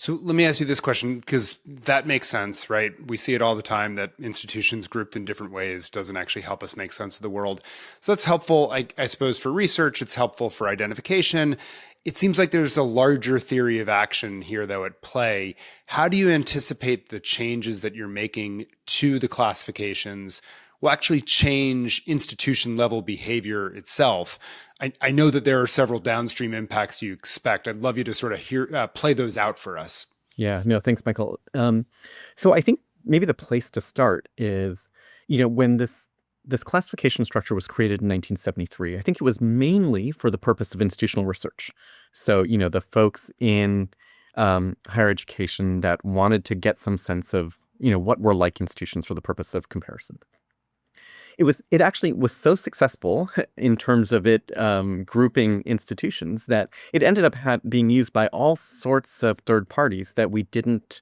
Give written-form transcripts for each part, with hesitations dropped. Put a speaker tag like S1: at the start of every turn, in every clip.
S1: So let me ask you this question because that makes sense, right? We see it all the time that institutions grouped in different ways doesn't actually help us make sense of the world. So that's helpful, I suppose, for research. It's helpful for identification. It seems like there's a larger theory of action here, though, at play. How do you anticipate the changes that you're making to the classifications will actually change institution level behavior itself? I know that there are several downstream impacts you expect. I'd love you to sort of play those out for us.
S2: Yeah, no, thanks, Michael. So I think maybe the place to start is, when this classification structure was created in 1973, I think it was mainly for the purpose of institutional research. So, the folks in higher education that wanted to get some sense of, what were like institutions for the purpose of comparison. It actually was so successful in terms of it grouping institutions that it ended up being used by all sorts of third parties that we didn't,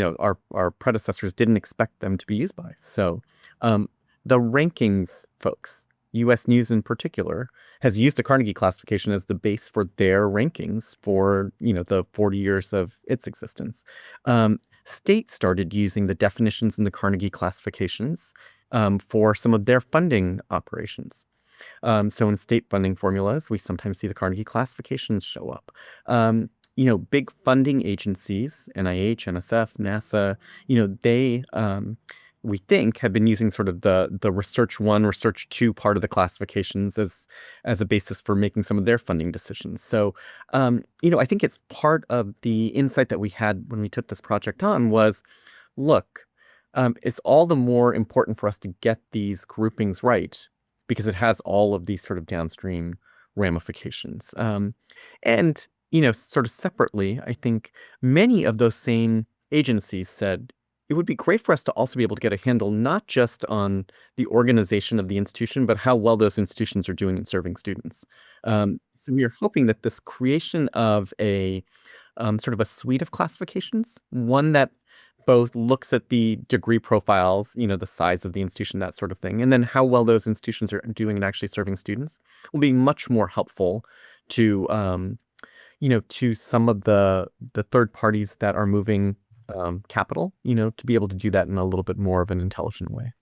S2: our predecessors didn't expect them to be used by. So um, the rankings folks, U.S. News in particular, has used the Carnegie classification as the base for their rankings for, the 40 years of its existence. States started using the definitions in the Carnegie classifications for some of their funding operations. So in state funding formulas, we sometimes see the Carnegie classifications show up. Big funding agencies, NIH, NSF, NASA, they we think have been using sort of the research one, research two part of the classifications as a basis for making some of their funding decisions. So, I think it's part of the insight that we had when we took this project on was, look, it's all the more important for us to get these groupings right because it has all of these sort of downstream ramifications. And, sort of separately, I think many of those same agencies said it would be great for us to also be able to get a handle not just on the organization of the institution, but how well those institutions are doing in serving students. So we are hoping that this creation of a sort of a suite of classifications, one that both looks at the degree profiles, the size of the institution, that sort of thing, and then how well those institutions are doing in actually serving students will be much more helpful to, to some of the third parties that are moving capital, to be able to do that in a little bit more of an intelligent way.